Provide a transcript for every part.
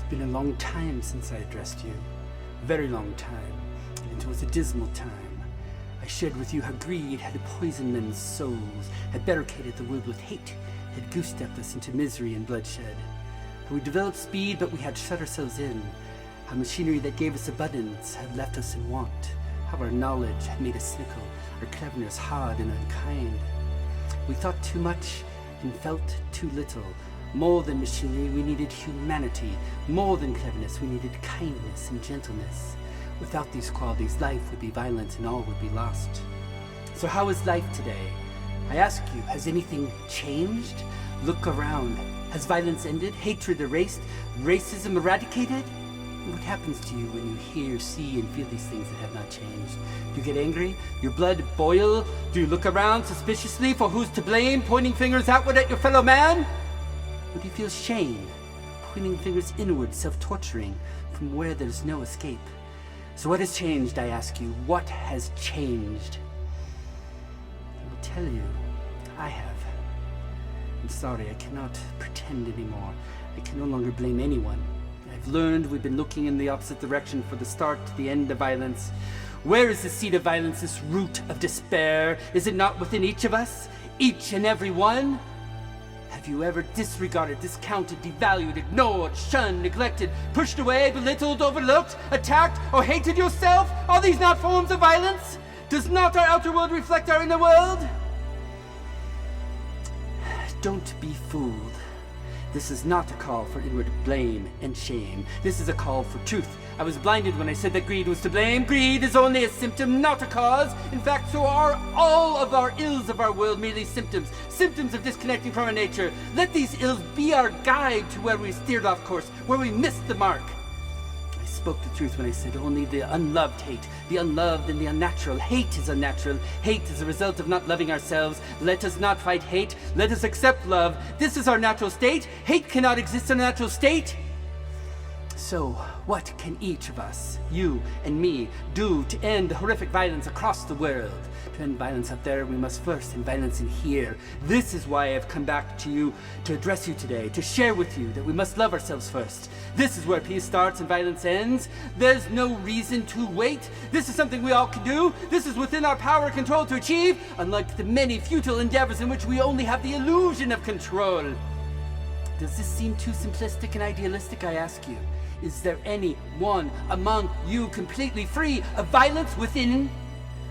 Been a long time since I addressed you. Very long time. And it was a dismal time. I shared with you how greed had poisoned men's souls, had barricaded the world with hate, had goose-stepped us into misery and bloodshed. How we developed speed, but we had shut ourselves in. How machinery that gave us abundance had left us in want. How our knowledge had made us cynical, our cleverness hard and unkind. We thought too much and felt too little. More than machinery, we needed humanity. More than cleverness, we needed kindness and gentleness. Without these qualities, life would be violent and all would be lost. So how is life today? I ask you, has anything changed? Look around. Has violence ended? Hatred erased? Racism eradicated? What happens to you when you hear, see, and feel these things that have not changed? Do you get angry? Your blood boil? Do you look around suspiciously for who's to blame, pointing fingers outward at your fellow man? Or do you feel shame, pointing fingers inward, self-torturing, from where there's no escape? So what has changed, I ask you? What has changed? I will tell you, I have. I'm sorry, I cannot pretend anymore. I can no longer blame anyone. I've learned we've been looking in the opposite direction for the start to the end of violence. Where is the seed of violence, this root of despair? Is it not within each of us? Each and every one? Have you ever disregarded, discounted, devalued, ignored, shunned, neglected, pushed away, belittled, overlooked, attacked, or hated yourself? Are these not forms of violence? Does not our outer world reflect our inner world? Don't be fooled. This is not a call for inward blame and shame. This is a call for truth. I was blinded when I said that greed was to blame. Greed is only a symptom, not a cause. In fact, so are all of our ills of our world merely symptoms. Symptoms of disconnecting from our nature. Let these ills be our guide to where we steered off course, where we missed the mark. I spoke the truth when I said only the unloved hate. The unloved and the unnatural. Hate is unnatural. Hate is a result of not loving ourselves. Let us not fight hate. Let us accept love. This is our natural state. Hate cannot exist in a natural state. So, what can each of us, you and me, do to end the horrific violence across the world? To end violence out there, we must first end violence in here. This is why I've come back to you to address you today, to share with you that we must love ourselves first. This is where peace starts and violence ends. There's no reason to wait. This is something we all can do. This is within our power and control to achieve, unlike the many futile endeavors in which we only have the illusion of control. Does this seem too simplistic and idealistic, I ask you? Is there any one among you completely free of violence within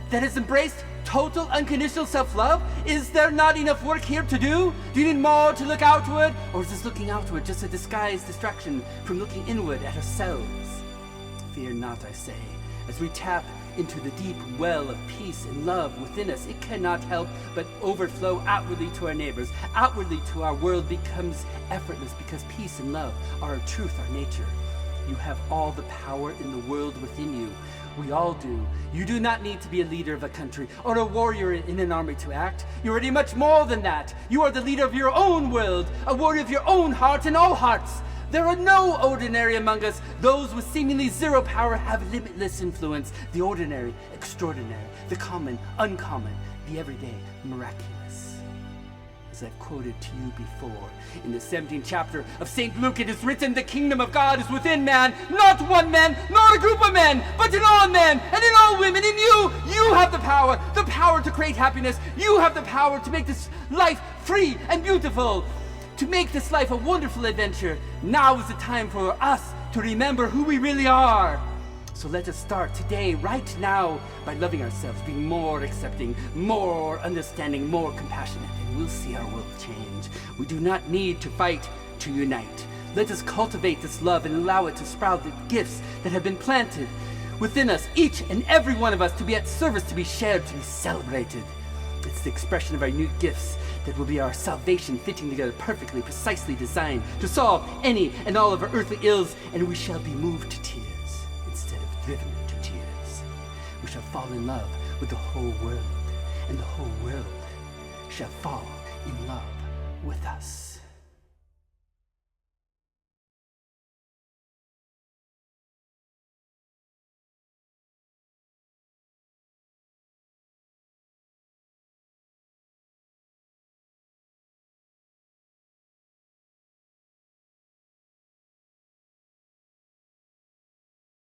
that has embraced total unconditional self-love? Is there not enough work here to do? Do you need more to look outward? Or is this looking outward just a disguised distraction from looking inward at ourselves? Fear not, I say. As we tap into the deep well of peace and love within us, it cannot help but overflow outwardly to our neighbors. Outwardly to our world becomes effortless because peace and love are our truth, our nature. You have all the power in the world within you. We all do. You do not need to be a leader of a country or a warrior in an army to act. You're already much more than that. You are the leader of your own world, a warrior of your own heart and all hearts. There are no ordinary among us. Those with seemingly zero power have limitless influence. The ordinary, extraordinary, the common, uncommon, the everyday, miraculous. As I've quoted to you before, in the 17th chapter of St. Luke, it is written, the kingdom of God is within man, not one man, nor a group of men, but in all men and in all women. In you, you have the power to create happiness. You have the power to make this life free and beautiful, to make this life a wonderful adventure. Now is the time for us to remember who we really are. So let us start today, right now, by loving ourselves, being more accepting, more understanding, more compassionate, and we'll see our world change. We do not need to fight to unite. Let us cultivate this love and allow it to sprout the gifts that have been planted within us, each and every one of us, to be at service, to be shared, to be celebrated. It's the expression of our new gifts that will be our salvation, fitting together perfectly, precisely designed to solve any and all of our earthly ills, and we shall be moved to tears instead of driven to tears. We shall fall in love with the whole world, and the whole world shall fall in love with us.